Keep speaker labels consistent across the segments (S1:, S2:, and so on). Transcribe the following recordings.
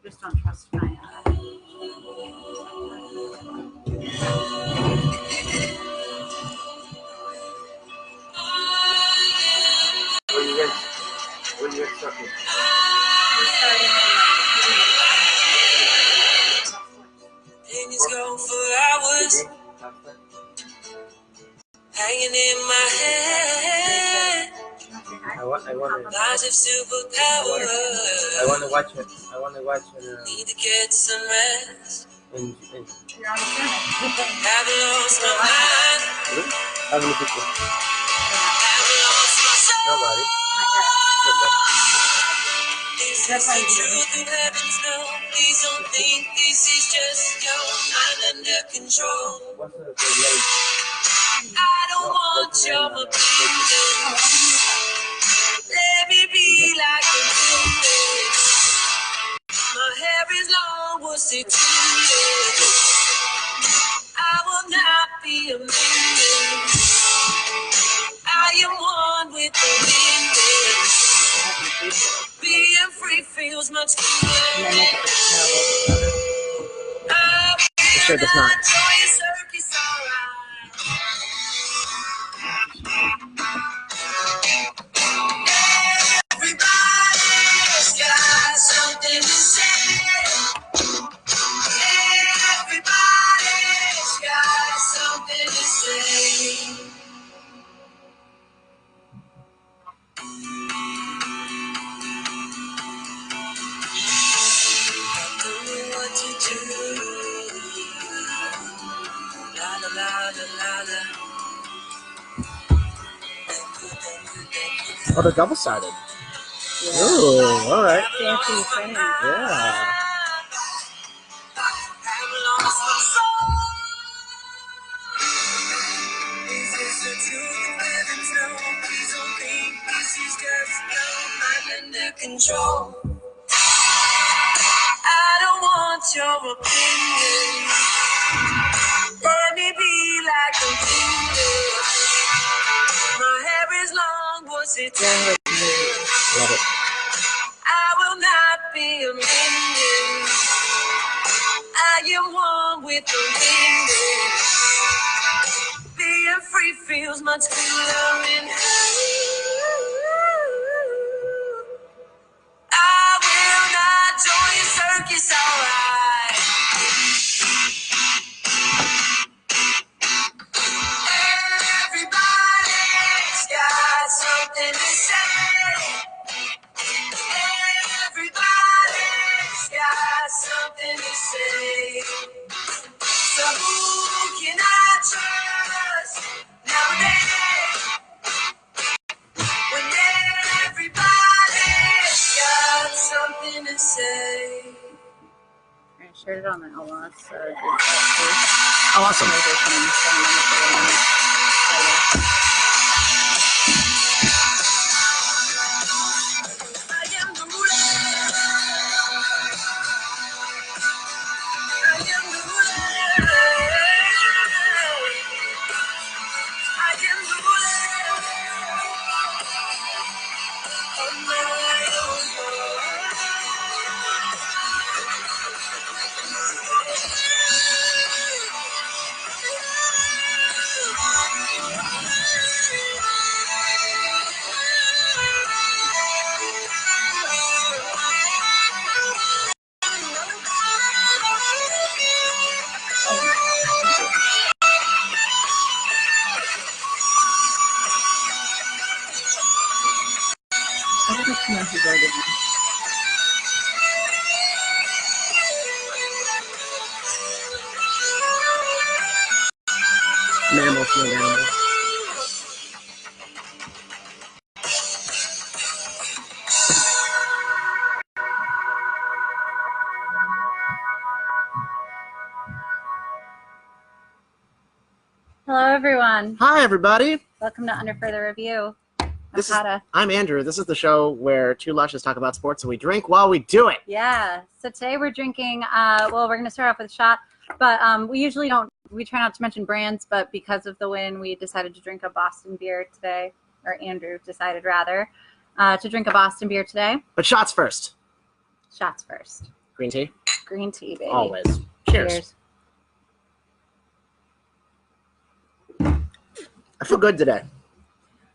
S1: Just don't trust my
S2: When you guys starting?
S1: We're starting
S3: Pennies go for hours, hanging in my head.
S2: I want
S3: Lies of superpower.
S2: I want to watch it. I want to watch it.
S3: Need to get some rest.
S1: You're on the channel.
S3: Haven't lost my mind.
S2: How many people?
S3: Haven't lost my soul.
S2: Nobody.
S3: This is the truth of heavens, no. Please don't think this is just your mind under control.
S2: What's the late?
S3: I don't want your opinion. Let me be like a human. My hair is long, what's it to you? I will not be a minion. I am one with the wind. Being free feels much cooler.
S2: Sure does not.
S3: Everybody's got something to say. Everybody's got something to say. I don't know what to do. La la la la la la.
S2: Oh, they're double-sided. Ooh, all right.
S1: Fancy spinning.
S2: Yeah.
S3: Control. I don't want your opinion. Let me be like a human. My hair is long, was it too?
S2: Love it.
S3: I will not be a minion. I am one with the wind. Being free feels much cooler in I will not join your circus, alright. Everybody's got something to say. Everybody's got something to say. So who can I trust nowadays? When everybody's got something to say.
S1: I shared it on the LS.
S2: Oh, awesome.
S3: I am the ruler. I am the ruler. I am the ruler of my own world.
S2: Mammals, no animals.
S1: Hello, everyone.
S2: Hi, everybody.
S1: Welcome to Under Further Review.
S2: I'm Andrew. This is the show where two lushes talk about sports and we drink while we do it.
S1: Yeah. So today we're drinking, well, we're going to start off with a shot, but we usually don't, we try not to mention brands, but because of the win, we decided to drink a Boston beer today, or Andrew decided rather, to drink a Boston beer today.
S2: But shots first.
S1: Shots first.
S2: Green tea?
S1: Green tea, baby.
S2: Always. Cheers. I feel good today.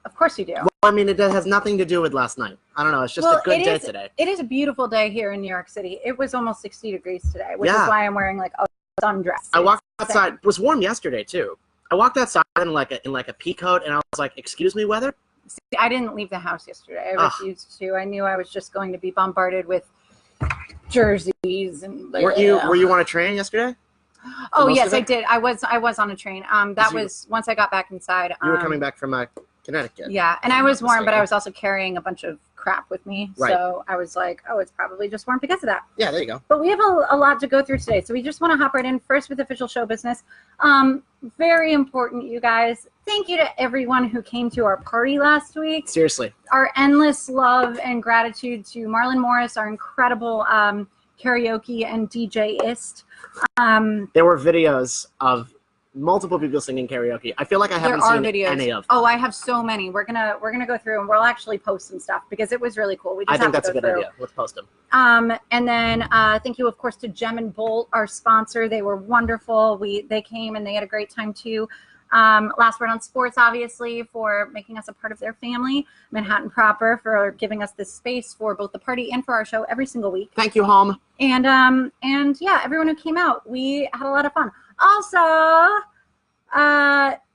S1: Of course you do.
S2: Well, I mean, it has nothing to do with last night. I don't know. It's just a good day today.
S1: It is a beautiful day here in New York City. It was almost 60 degrees today, which is why I'm wearing like a sundress.
S2: I walked outside. It was warm yesterday too. I walked outside in like a pea coat, and I was like, "Excuse me, weather."
S1: See, I didn't leave the house yesterday. I refused to. I knew I was just going to be bombarded with jerseys and.
S2: Were you on a train yesterday?
S1: Oh yes, I did. I was on a train. That was once I got back inside.
S2: You were coming back from Connecticut.
S1: Yeah, and I was warm, but I was also carrying a bunch of crap with me.
S2: Right.
S1: So I was like, oh, it's probably just warm because of that.
S2: Yeah, there you go.
S1: But we have a lot to go through today. So we just want to hop right in first with official show business. Very important, you guys. Thank you to everyone who came to our party last week.
S2: Seriously.
S1: Our endless love and gratitude to Marlon Morris, our incredible karaoke and DJ-ist.
S2: There were videos of multiple people singing karaoke. I feel like I haven't seen any of them.
S1: Oh, I have so many. We're gonna go through and we'll actually post some stuff because it was really cool.
S2: I think that's a good idea. Let's post them.
S1: And then thank you, of course, to Gem and Bolt, our sponsor. They were wonderful. They came and they had a great time too. Last Word on Sports, obviously, for making us a part of their family. Manhattan Proper for giving us this space for both the party and for our show every single week.
S2: Thank you, home.
S1: And yeah, everyone who came out, we had a lot of fun. Also,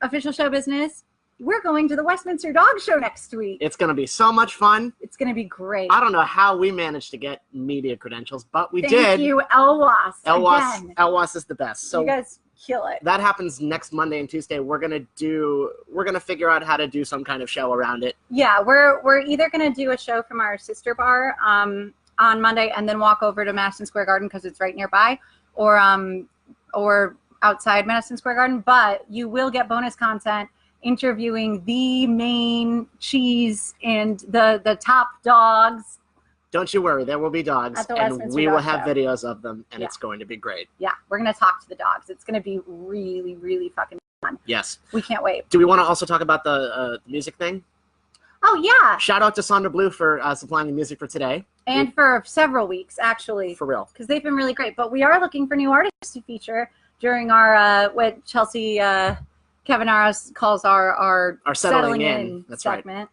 S1: official show business. We're going to the Westminster Dog Show next week.
S2: It's going to be so much fun.
S1: It's going to be great.
S2: I don't know how we managed to get media credentials, but we did.
S1: Thank you, Elwas.
S2: Elwas is the best. So
S1: you guys kill it.
S2: That happens next Monday and Tuesday. We're gonna figure out how to do some kind of show around it.
S1: Yeah, we're either gonna do a show from our sister bar on Monday and then walk over to Madison Square Garden because it's right nearby, or outside Madison Square Garden. But you will get bonus content interviewing the main cheese and the top dogs.
S2: Don't you worry, there will be dogs, and we will have videos of them, and it's going to be great.
S1: Yeah, we're going to talk to the dogs. It's going to be really, really fucking fun.
S2: Yes.
S1: We can't wait.
S2: Do we want to also talk about the music thing?
S1: Oh, yeah.
S2: Shout out to Sandra Blue for supplying the music for today.
S1: And for several weeks, actually.
S2: For real.
S1: Because they've been really great. But we are looking for new artists to feature during our, what Chelsea Cavanaras calls our settling in segment. Right.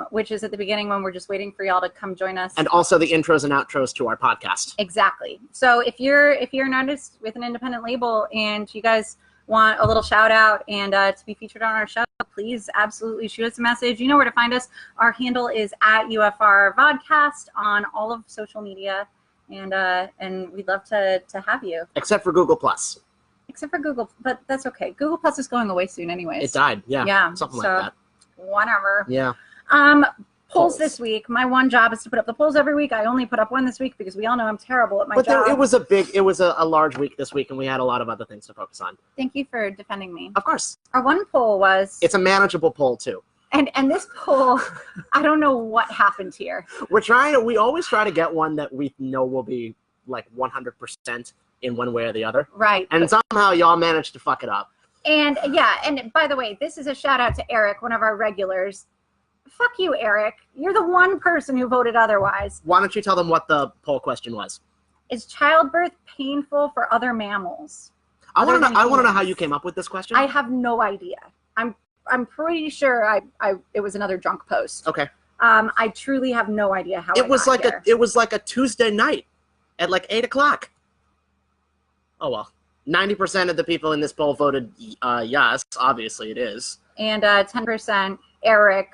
S1: Which is at the beginning when we're just waiting for y'all to come join us.
S2: And also the intros and outros to our podcast.
S1: Exactly. So if you're an artist with an independent label and you guys want a little shout out and to be featured on our show, please absolutely shoot us a message. You know where to find us. Our handle is @UFR Vodcast on all of social media, and we'd love to have you.
S2: Except for Google Plus.
S1: Except for Google, but that's okay. Google Plus is going away soon, anyways.
S2: It died. Yeah. Something like that.
S1: Whatever.
S2: Yeah.
S1: Polls this week. My one job is to put up the polls every week. I only put up one this week because we all know I'm terrible at my job.
S2: It was a large week this week, and we had a lot of other things to focus on.
S1: Thank you for defending me.
S2: Of course.
S1: Our one poll was...
S2: It's a manageable poll, too.
S1: And this poll, I don't know what happened here.
S2: We always try to get one that we know will be like 100% in one way or the other.
S1: Right.
S2: And somehow y'all managed to fuck it up.
S1: And yeah, and by the way, this is a shout out to Eric, one of our regulars. Fuck you, Eric. You're the one person who voted otherwise.
S2: Why don't you tell them what the poll question was?
S1: Is childbirth painful for other mammals?
S2: I want to know how you came up with this question.
S1: I have no idea. I'm pretty sure it was another drunk post.
S2: Okay.
S1: I truly have no idea how
S2: it was like a Tuesday night at like 8 o'clock. Oh well. 90% of the people in this poll voted yes. Obviously, it is. And
S1: 10% Eric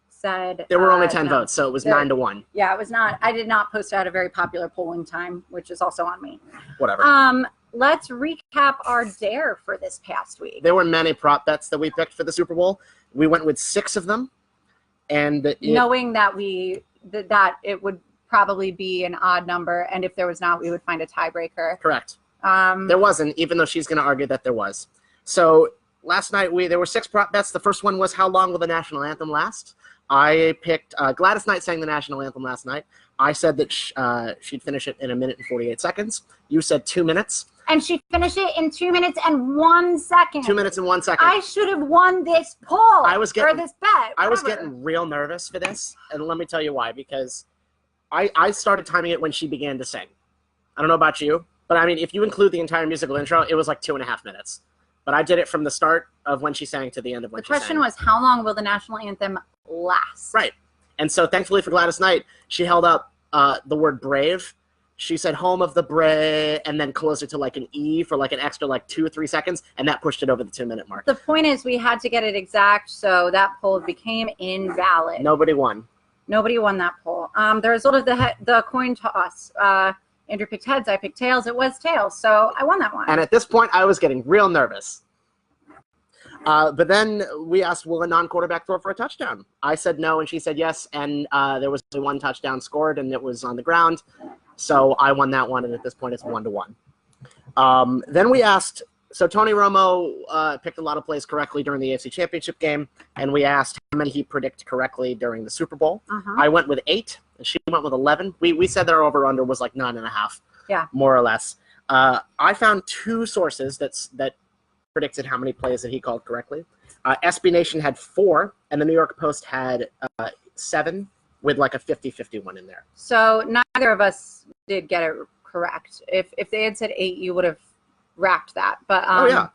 S1: said
S2: there were only 10 votes, so it was 9-1.
S1: Yeah, it was not. I did not post out a very popular polling time, which is also on me.
S2: Whatever.
S1: Let's recap our dare for this past week.
S2: There were many prop bets that we picked for the Super Bowl. We went with 6 of them, and
S1: knowing that that it would probably be an odd number, and if there was not, we would find a tiebreaker.
S2: Correct. There wasn't, even though she's going to argue that there was. So last night there were 6 prop bets. The first one was how long will the national anthem last? I picked Gladys Knight sang the national anthem last night. I said that she'd finish it in 1 minute and 48 seconds. You said 2 minutes.
S1: And she finished it in 2 minutes and 1 second.
S2: 2 minutes and 1 second.
S1: I should have won this poll. This bet. Whatever.
S2: I was getting real nervous for this, and let me tell you why. Because I started timing it when she began to sing. I don't know about you, but I mean, if you include the entire musical intro, it was like 2.5 minutes. But I did it from the start of when she sang to the end of when she sang.
S1: The question was, how long will the national anthem last?
S2: Right. And so thankfully for Gladys Knight, she held up the word brave. She said home of the brave and then closed it to like an E for like an extra like 2 or 3 seconds. And that pushed it over the 2-minute mark.
S1: The point is we had to get it exact. So that poll became invalid.
S2: Nobody won.
S1: Nobody won that poll. The result of the coin toss, Andrew picked heads, I picked tails. It was tails, so I won that one.
S2: And at this point, I was getting real nervous. But then we asked, will a non-quarterback throw for a touchdown? I said no, and she said yes, and there was only 1 touchdown scored, and it was on the ground. So I won that one, and at this point, it's 1-1. Then we asked, so Tony Romo picked a lot of plays correctly during the AFC Championship game, and we asked how many he predicted correctly during the Super Bowl. I went with 8, and she went with 11. We said that our over-under was like 9.5, more or less. I found 2 sources that predicted how many plays that he called correctly. SB Nation had 4, and the New York Post had 7, with like a 50-50 one in there.
S1: So neither of us did get it correct. If they had said 8, you would have racked that. But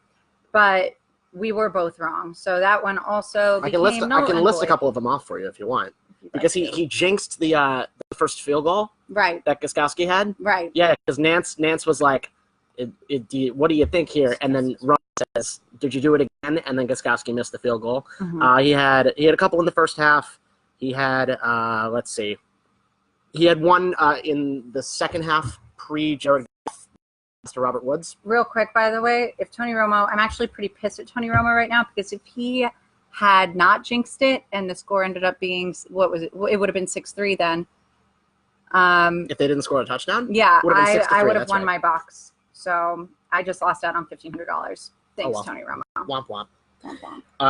S1: but we were both wrong. So that one also became
S2: I can list a couple of them off for you if you want. Because he jinxed the first field goal
S1: that
S2: Gostkowski had.
S1: Right.
S2: Yeah, because Nance was like, what do you think here? And then Ron says, did you do it again? And then Gostkowski missed the field goal. He had a couple in the first half. He had, let's see. He had one in the second half pre-Jared Mr. Robert Woods.
S1: Real quick, by the way, if Tony Romo, I'm actually pretty pissed at Tony Romo right now because if he had not jinxed it and the score ended up being, what was it? It would have been 6-3 then.
S2: If they didn't score a touchdown?
S1: Yeah, I would have won my box. So I just lost out on $1,500. Thanks, Tony Romo.
S2: Womp womp.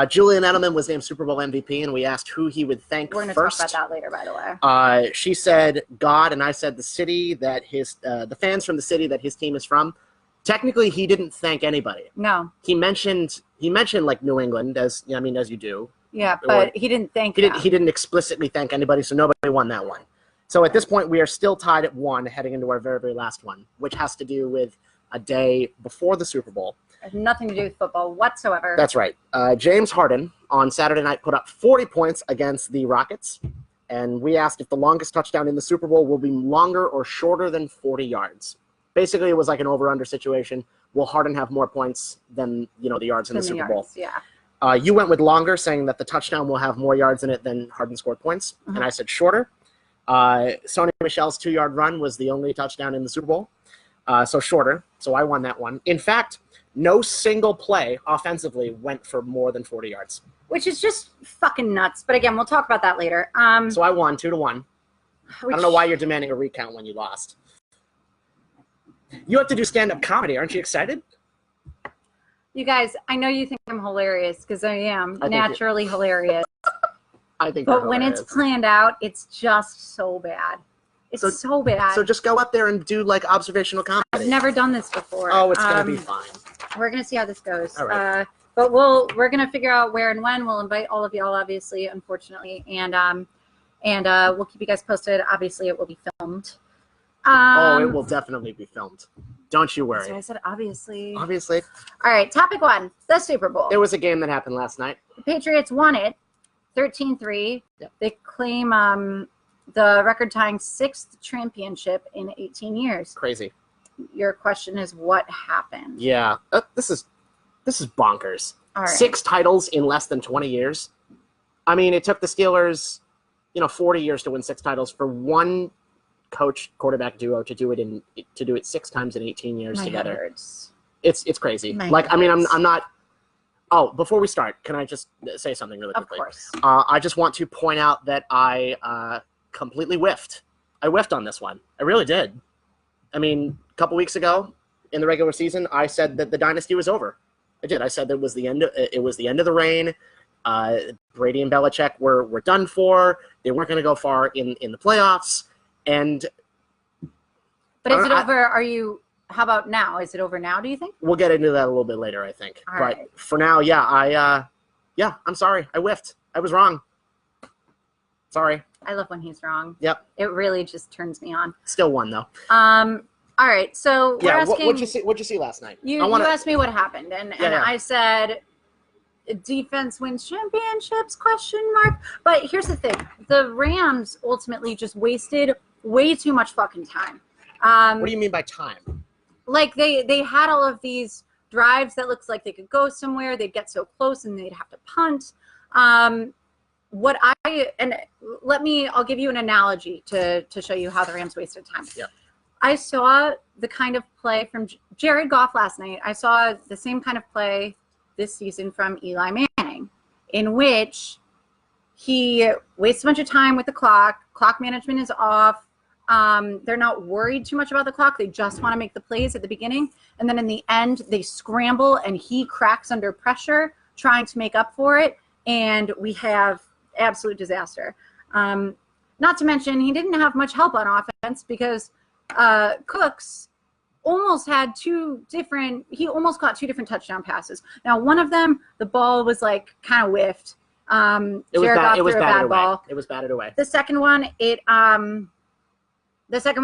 S2: Julian Edelman was named Super Bowl MVP, and we asked who he would thank
S1: We're going to
S2: first.
S1: talk about that later, by the way.
S2: She said God, and I said the city that the fans from the city that his team is from. Technically, he didn't thank anybody.
S1: No.
S2: He mentioned like New England, as you do.
S1: Yeah, but he didn't thank them.
S2: He didn't explicitly thank anybody, so nobody won that one. So at this point, we are still tied at 1, heading into our very, very last one, which has to do with a day before the Super Bowl.
S1: It has nothing to do with football whatsoever.
S2: That's right. James Harden on Saturday night put up 40 points against the Rockets, and we asked if the longest touchdown in the Super Bowl will be longer or shorter than 40 yards. Basically, it was like an over-under situation. Will Harden have more points than the yards in the Super Bowl?
S1: Yeah.
S2: You went with longer, saying that the touchdown will have more yards in it than Harden scored points, and I said shorter. Sony Michel's 2-yard run was the only touchdown in the Super Bowl, so shorter. So I won that one. In fact, no single play offensively went for more than 40 yards.
S1: Which is just fucking nuts. But again, we'll talk about that later.
S2: So I won 2-1. I don't know why you're demanding a recount when you lost. You have to do stand-up comedy. Aren't you excited?
S1: You guys, I know you think I'm hilarious because I am naturally hilarious.
S2: I think
S1: but when it's planned out, it's just so bad. It's so bad.
S2: So just go up there and do like observational comedy.
S1: I've never done this before.
S2: Oh, it's gonna be fine.
S1: We're gonna see how this goes.
S2: All right.
S1: But we're gonna figure out where and when. We'll invite all of y'all, obviously, unfortunately, and we'll keep you guys posted. Obviously, it will be filmed.
S2: It will definitely be filmed. Don't you worry.
S1: So I said obviously.
S2: Obviously.
S1: All right, topic 1, the Super Bowl.
S2: There was a game that happened last night.
S1: The Patriots won it, 13-3.
S2: Yep. They
S1: claim the record-tying 6th championship in 18 years.
S2: Crazy.
S1: Your question is what happened?
S2: Yeah, this is bonkers.
S1: All right.
S2: 6 titles in less than 20 years. I mean, it took the Steelers, 40 years to win 6 titles for one coach quarterback duo to do it 6 times in 18 years together.
S1: Hurts.
S2: It's crazy. I'm not. Oh, before we start, can I just say something really quickly?
S1: Of course.
S2: I just want to point out that I completely whiffed. I whiffed on this one. I really did. I mean, a couple weeks ago in the regular season, I said that the dynasty was over. I did. I said that it was the end of the reign. Brady and Belichick were done for. They weren't going to go far in the playoffs. But
S1: is it over? How about now? Is it over now, do you think?
S2: We'll get into that a little bit later, I think.
S1: All right.
S2: For now, I'm sorry. I whiffed. I was wrong. Sorry.
S1: I love when he's wrong.
S2: Yep.
S1: It really just turns me on.
S2: Still won, though.
S1: All All right, so we're asking.
S2: What'd you see last night?
S1: You asked me what happened, and I said defense wins championships, question mark. But here's the thing. The Rams ultimately just wasted way too much fucking time.
S2: What do you mean by time?
S1: Like they had all of these drives that looks like they could go somewhere. They'd get so close and they'd have to punt. I'll give you an analogy to show you how the Rams wasted time.
S2: Yeah.
S1: I saw the kind of play from Jared Goff last night. I saw the same kind of play this season from Eli Manning, in which he wastes a bunch of time with the clock. Clock management is off. They're not worried too much about the clock. They just want to make the plays at the beginning. And then in the end, they scramble and he cracks under pressure trying to make up for it. And we have absolute disaster. Not to mention, he didn't have much help on offense because Cooks almost had he almost caught two different touchdown passes. Now, one of them, the ball was like kind of whiffed.
S2: It was batted away. It was batted away.
S1: The second one,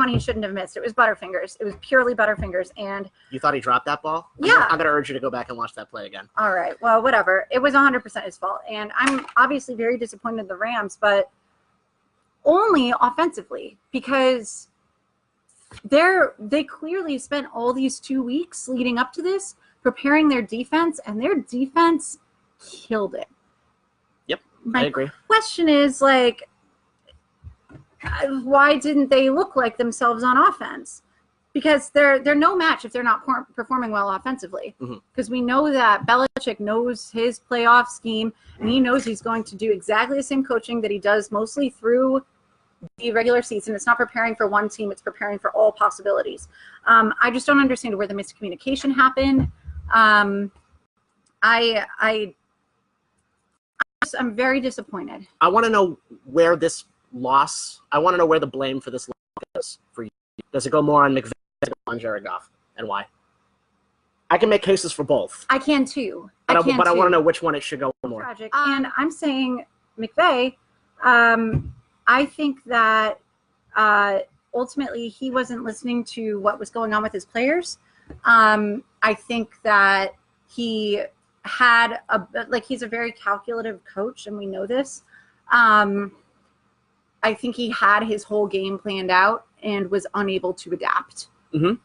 S1: he shouldn't have missed. It was Butterfingers. It was purely Butterfingers. And
S2: you thought he dropped that ball?
S1: Yeah.
S2: I'm gonna urge you to go back and watch that play again.
S1: All right. Well, whatever. It was 100% his fault. And I'm obviously very disappointed in the Rams, but only offensively, because they clearly spent all these 2 weeks leading up to this preparing their defense, and their defense killed it.
S2: Yep, I agree.
S1: Question is, like, why didn't they look like themselves on offense? Because they're no match if they're not performing well offensively. Because we know that Belichick knows his playoff scheme, and he knows he's going to do exactly the same coaching that he does mostly through the regular season. It's not preparing for one team, it's preparing for all possibilities. I just don't understand where the miscommunication happened. I'm very disappointed.
S2: I want to know where the blame for this loss is for you. Does it go more on McVay or on Jared Goff, and why? I can make cases for both.
S1: I can too.
S2: But I want to know which one it should go more.
S1: Tragic. And I'm saying McVay, I think that ultimately he wasn't listening to what was going on with his players. I think that he had he's a very calculative coach, and we know this. I think he had his whole game planned out and was unable to adapt.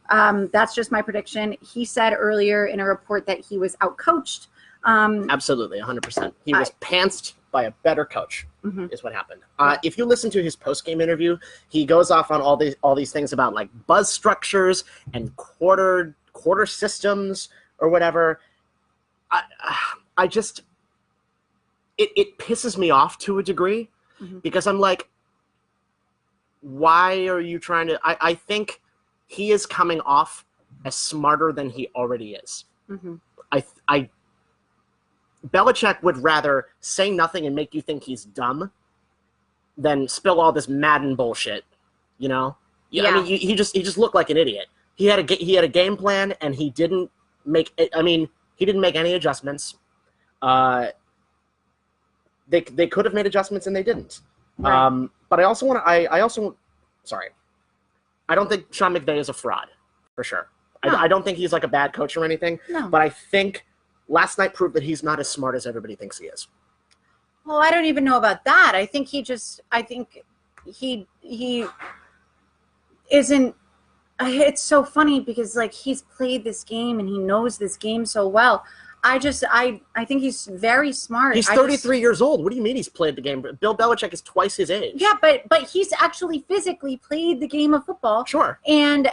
S1: That's just my prediction. He said earlier in a report that he was outcoached.
S2: Absolutely, 100%. He was pantsed by a better coach, is what happened. If you listen to his post-game interview, he goes off on all these things about like buzz structures and quarter systems or whatever. I just it pisses me off to a degree because I'm like, why are you trying to? I think he is coming off as smarter than he already is. Belichick would rather say nothing and make you think he's dumb than spill all this Madden bullshit, you know? Yeah. I mean, he just looked like an idiot. He had a game plan, and he didn't make any adjustments. They could have made adjustments, and they didn't. Right. But I don't think Sean McVay is a fraud, for sure. No. I don't think he's like a bad coach or anything. No. But I think last night proved that he's not as smart as everybody thinks he is.
S1: Well, I don't even know about that. I think he isn't. It's so funny because like he's played this game and he knows this game so well. I think he's very smart.
S2: He's 33 years old. What do you mean he's played the game? Bill Belichick is twice his age.
S1: Yeah, but he's actually physically played the game of football.
S2: Sure.
S1: And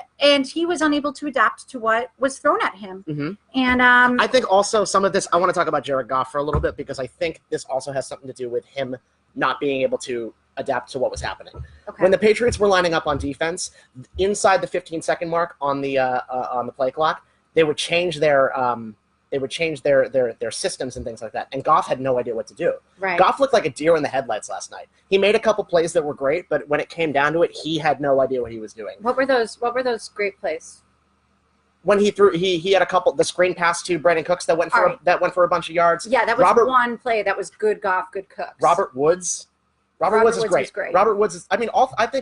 S1: he was unable to adapt to what was thrown at him. And
S2: I think also some of this, I want to talk about Jared Goff for a little bit because I think this also has something to do with him not being able to adapt to what was happening. Okay. When the Patriots were lining up on defense, inside the 15-second mark on the play clock, they would change their systems and things like that. And Goff had no idea what to do.
S1: Right.
S2: Goff looked like a deer in the headlights last night. He made a couple plays that were great, but when it came down to it, he had no idea what he was doing.
S1: What were those great plays?
S2: When he threw, he had a couple, the screen pass to Brandon Cooks that went for a bunch of yards.
S1: Yeah, that was one play. That was good Goff, good Cooks.
S2: Robert Woods is great. Robert Woods is, I think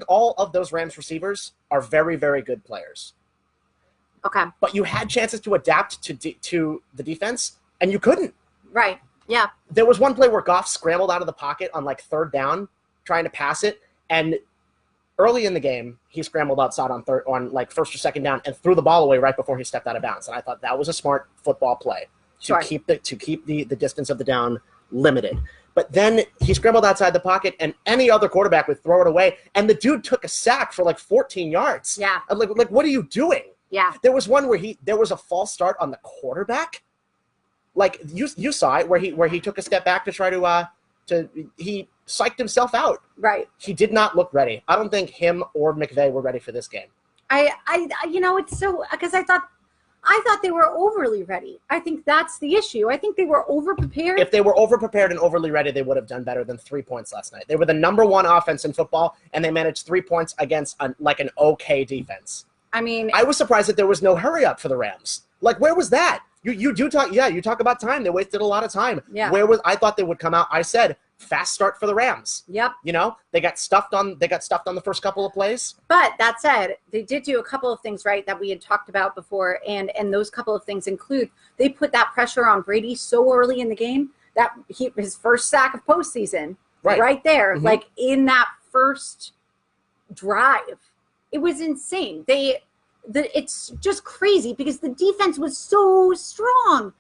S2: all of those Rams receivers are very, very good players.
S1: Okay.
S2: But you had chances to adapt to the defense, and you couldn't.
S1: Right. Yeah.
S2: There was one play where Goff scrambled out of the pocket on like third down, trying to pass it, and early in the game, he scrambled outside on like first or second down and threw the ball away right before he stepped out of bounds. And I thought that was a smart football play to keep the distance of the down limited. But then he scrambled outside the pocket, and any other quarterback would throw it away. And the dude took a sack for like 14 yards.
S1: Yeah.
S2: I'm like, what are you doing?
S1: Yeah.
S2: There was one where there was a false start on the quarterback. Like you saw it where he took a step back to try he psyched himself out.
S1: Right.
S2: He did not look ready. I don't think him or McVay were ready for this game.
S1: It's so, because I thought they were overly ready. I think that's the issue. I think they were over-prepared.
S2: If they were over-prepared and overly ready, they would have done better than 3 points last night. They were the number one offense in football, and they managed 3 points against an okay defense.
S1: I mean,
S2: I was surprised that there was no hurry-up for the Rams. Like, where was that? You talk about time. They wasted a lot of time.
S1: Yeah.
S2: I thought they would come out. I said, fast start for the Rams.
S1: Yep.
S2: They got stuffed on the first couple of plays.
S1: But that said, they did do a couple of things right that we had talked about before, and those couple of things include they put that pressure on Brady so early in the game that his first sack of postseason, right there,
S2: Mm-hmm.
S1: like in that first drive, it was insane. It's just crazy because the defense was so strong,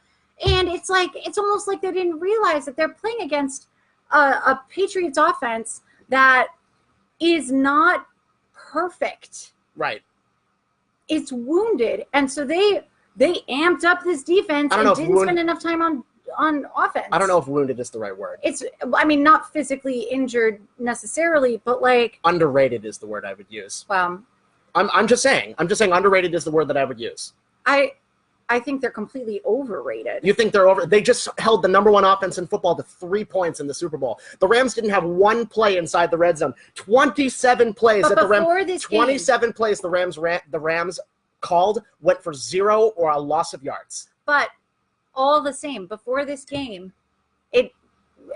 S1: and it's almost like they didn't realize that they're playing against a Patriots offense that is not perfect.
S2: Right.
S1: It's wounded, and so they amped up this defense and didn't spend enough time on offense.
S2: I don't know if wounded is the right word.
S1: Not physically injured necessarily, but like
S2: underrated is the word I would use.
S1: Well,
S2: I'm just saying underrated is the word that I would use.
S1: I think they're completely overrated.
S2: You think they're over? They just held the number one offense in football to 3 points in the Super Bowl. The Rams didn't have one play inside the red zone. 27 plays
S1: but
S2: at the
S1: Rams.
S2: 27 plays the Rams called went for 0 or a loss of yards.
S1: But all the same, before this game,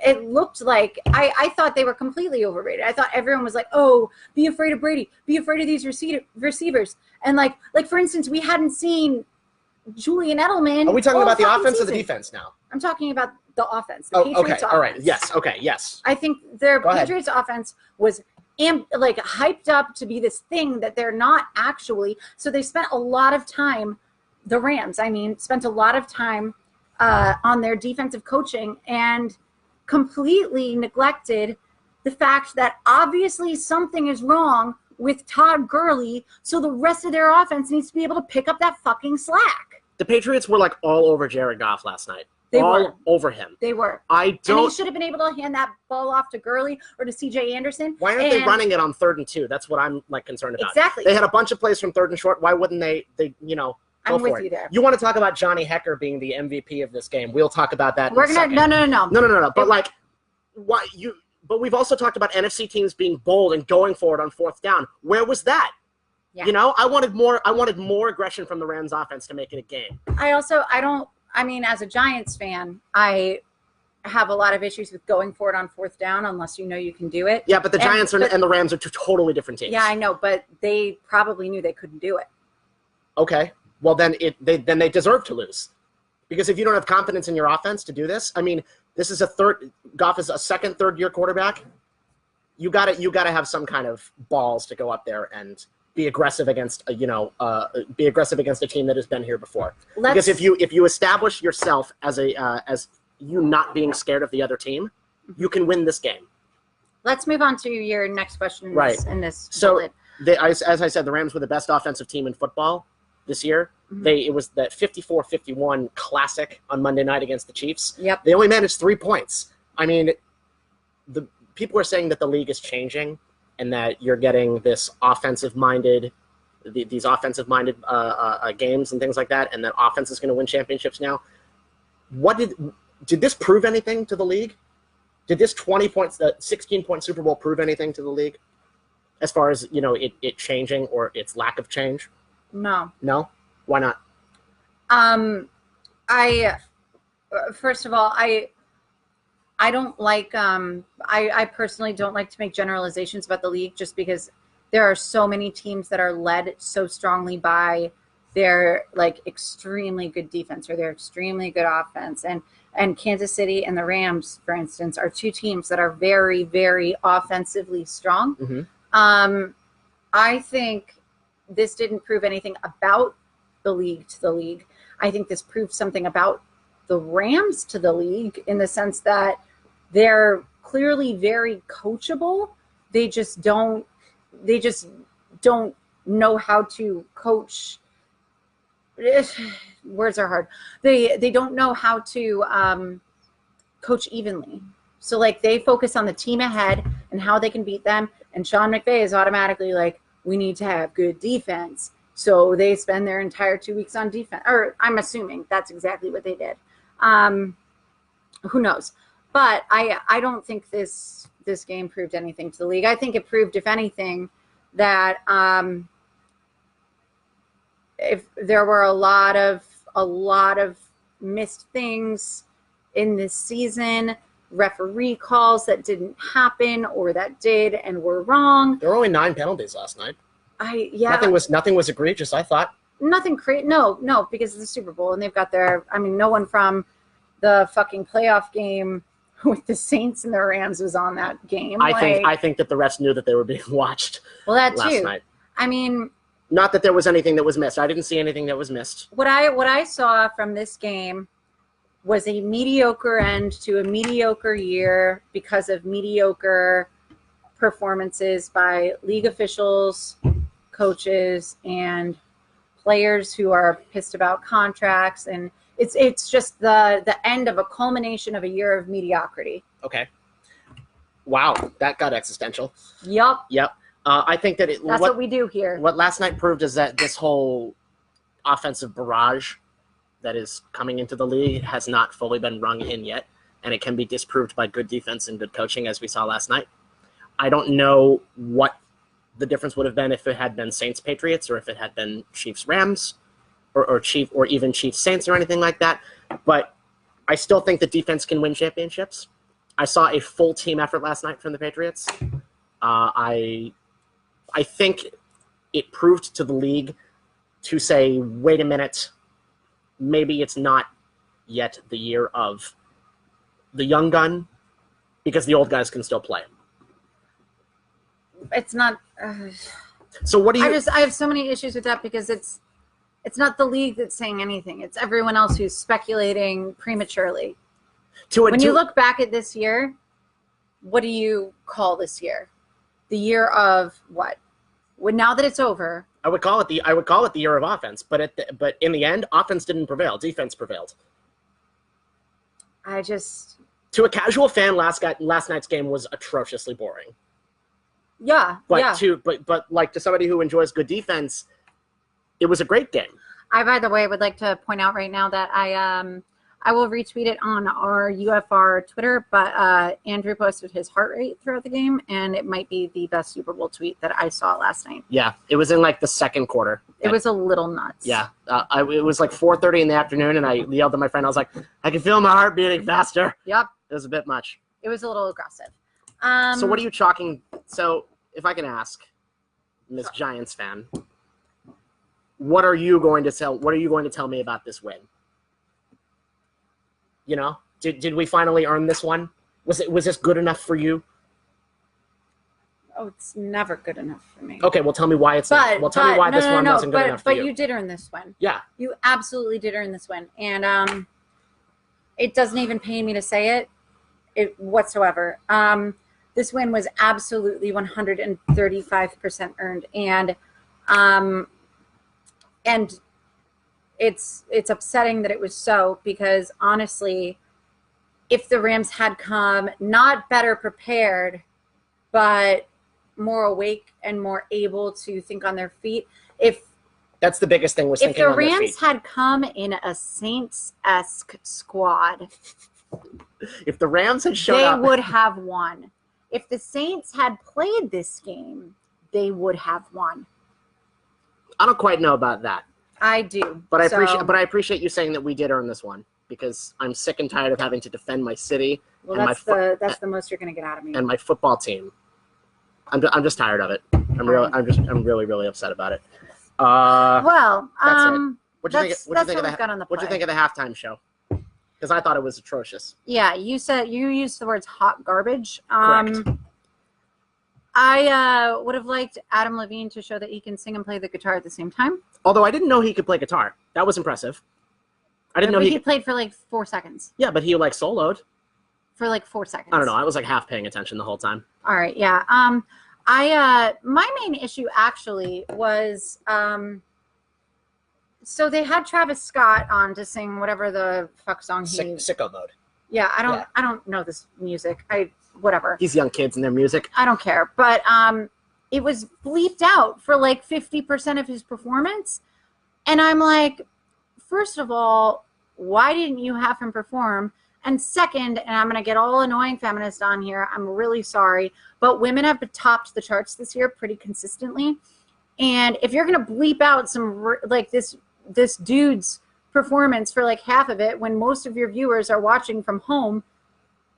S1: it looked like I thought they were completely overrated. I thought everyone was like, "Oh, be afraid of Brady. Be afraid of these receivers." And like for instance, we hadn't seen Julian Edelman.
S2: Are we talking about the offense
S1: season.
S2: or the defense now?
S1: I'm talking about the offense. The Patriots
S2: okay.
S1: offense.
S2: All right. Yes. Okay. Yes.
S1: I think their
S2: Go ahead.
S1: Patriots offense was hyped up to be this thing that they're not actually. So they spent a lot of time. The Rams, spent a lot of time on their defensive coaching and completely neglected the fact that obviously something is wrong with Todd Gurley, so the rest of their offense needs to be able to pick up that fucking slack.
S2: The Patriots were like all over Jared Goff last night.
S1: They were
S2: over him.
S1: They were.
S2: And he
S1: should have been able to hand that ball off to Gurley or to CJ Anderson.
S2: Why aren't they running it on 3rd and 2? That's what I'm concerned about.
S1: Exactly.
S2: They had a bunch of plays from 3rd and short. Why wouldn't they
S1: I'm
S2: go
S1: with
S2: for it.
S1: You there.
S2: You want to talk about Johnny Hecker being the MVP of this game? We'll talk about that.
S1: We're gonna
S2: no. But we've also talked about NFC teams being bold and going for it on 4th down. Where was that?
S1: Yeah.
S2: I wanted more aggression from the Rams offense to make it a game.
S1: As a Giants fan, I have a lot of issues with going for it on 4th down unless you can do it.
S2: Yeah, but the Giants and the Rams are two totally different teams.
S1: Yeah, I know, but they probably knew they couldn't do it.
S2: Okay. Well, then they deserve to lose, because if you don't have confidence in your offense to do this, this is Goff is a second, third-year quarterback. You got to have some kind of balls to go up there and be aggressive against a team that has been here before. Because if you establish yourself as you not being scared of the other team, you can win this game.
S1: Let's move on to your next question. In this
S2: so,
S1: bullet.
S2: as I said, the Rams were the best offensive team in football this year.
S1: Mm-hmm.
S2: It was that 54-51 classic on Monday night against the Chiefs.
S1: Yep.
S2: They only managed 3 points. The people are saying that the league is changing and that you're getting this offensive-minded games and things like that, and that offense is going to win championships now. Did this prove anything to the league? Did this 16-point Super Bowl prove anything to the league as far as it changing or its lack of change?
S1: No.
S2: Why not?
S1: First of all, I don't like I personally don't like to make generalizations about the league, just because there are so many teams that are led so strongly by their like extremely good defense or their extremely good offense. And Kansas City and the Rams, for instance, are two teams that are very, very offensively strong.
S2: Mm-hmm.
S1: I think this didn't prove anything about the league to the league. I think this proved something about the Rams to the league in the sense that they're clearly very coachable. They just don't know how to coach. Words are hard. They don't know how to coach evenly. So like they focus on the team ahead and how they can beat them. And Sean McVay is automatically like, we need to have good defense. So they spend their entire 2 weeks on defense. Or I'm assuming that's exactly what they did. Who knows? But I don't think this game proved anything to the league. I think it proved, if anything, that if there were a lot of missed things in this season, referee calls that didn't happen or that did and were wrong.
S2: There were only 9 penalties last night. Nothing was egregious, I thought.
S1: Nothing crazy. No, because it's the Super Bowl and they've got no one from the fucking playoff game with the Saints and the Rams was on that game.
S2: I think that the refs knew that they were being watched.
S1: Well, that
S2: last
S1: too.
S2: night.
S1: I mean,
S2: not that there was anything that was missed. I didn't see anything that was missed.
S1: What I saw from this game was a mediocre end to a mediocre year because of mediocre performances by league officials, coaches, and players who are pissed about contracts. And it's just the end of a culmination of a year of mediocrity.
S2: Okay. Wow, that got existential.
S1: Yep.
S2: I think that
S1: that's what we do here.
S2: What last night proved is that this whole offensive barrage that is coming into the league has not fully been rung in yet, and it can be disproved by good defense and good coaching, as we saw last night. I don't know what the difference would have been if it had been Saints-Patriots or if it had been Chiefs-Rams or even Chiefs-Saints or anything like that, but I still think the defense can win championships. I saw a full team effort last night from the Patriots. I think it proved to the league to say, wait a minute, maybe it's not yet the year of the young gun because the old guys can still play.
S1: It's not.
S2: So what do you?
S1: I have so many issues with that because it's not the league that's saying anything. It's everyone else who's speculating prematurely. When you look back at this year, what do you call this year? The year of what? Now that it's over,
S2: I would call it the year of offense. But in the end, offense didn't prevail. Defense prevailed. To a casual fan, last night's game was atrociously boring.
S1: Yeah,
S2: But like to somebody who enjoys good defense, it was a great game.
S1: I, by the way, would like to point out right now that I will retweet it on our UFR Twitter, but Andrew posted his heart rate throughout the game, and it might be the best Super Bowl tweet that I saw last night.
S2: Yeah, it was in like the second quarter.
S1: It was a little nuts.
S2: Yeah, it was like 4:30 in the afternoon, and I yelled at my friend. I was like, I can feel my heart beating faster.
S1: Yep.
S2: It was a bit much.
S1: It was a little aggressive.
S2: So what are you chalking? So if I can ask, Ms. Sure. Giants fan, what are you going to tell me about this win? You know, did we finally earn this one? Was this good enough for you?
S1: Oh, it's never good enough for me.
S2: Okay, well, tell me why it's not. Well, tell me why this one wasn't good enough for you.
S1: But you did earn this win.
S2: Yeah.
S1: You absolutely did earn this win. And it doesn't even pain me to say it whatsoever. This win was absolutely 135% earned. And it's upsetting that it was so, because honestly, if the Rams had come not better prepared, but more awake and more able to think on their feet,
S2: that's the biggest thing, was thinking on their feet.
S1: If the Rams had come in a Saints-esque squad,
S2: if the Rams had shown up,
S1: they would have won. If the Saints had played this game, they would have won.
S2: I don't quite know about that.
S1: I do.
S2: But I appreciate you saying that we did earn this one, because I'm sick and tired of having to defend my city.
S1: Well, that's the most you're going to get out of me.
S2: And my football team. I'm just tired of it. I'm really really upset about it.
S1: Well,
S2: that's it. What'd you
S1: that's
S2: think
S1: what
S2: of
S1: we've
S2: the
S1: got on the
S2: What'd you
S1: play.
S2: think of the halftime show? Because I thought it was atrocious.
S1: Yeah, you used the words hot garbage.
S2: Correct.
S1: I would have liked Adam Levine to show that he can sing and play the guitar at the same time.
S2: Although I didn't know he could play guitar. That was impressive. I didn't know
S1: But
S2: he
S1: he
S2: could...
S1: played for like 4 seconds.
S2: Yeah, but he like soloed.
S1: For like 4 seconds.
S2: I don't know. I was like half paying attention the whole time.
S1: All right, yeah. My main issue actually was so they had Travis Scott on to sing whatever the fuck song he.
S2: Sicko mode.
S1: Yeah, I don't know this music. Whatever.
S2: These young kids and their music.
S1: I don't care, but it was bleeped out for like 50% of his performance, and I'm like, first of all, why didn't you have him perform? And second, and I'm going to get all annoying feminist on here, I'm really sorry, but women have topped the charts this year pretty consistently. And if you're going to bleep out some, like this dude's performance for like half of it when most of your viewers are watching from home,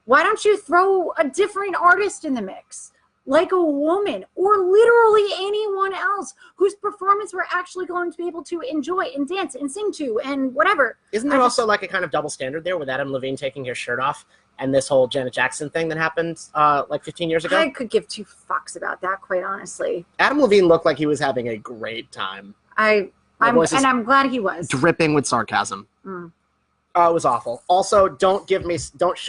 S1: why don't you throw a different artist in the mix? Like a woman or literally anyone else whose performance we're actually going to be able to enjoy and dance and sing to and whatever.
S2: Isn't there also like a kind of double standard there with Adam Levine taking his shirt off and this whole Janet Jackson thing that happened like 15 years ago?
S1: I could give 2 fucks about that, quite honestly.
S2: Adam Levine looked like he was having a great time.
S1: I'm glad he was.
S2: Dripping with sarcasm.
S1: Mm.
S2: Oh, it was awful. Also, don't show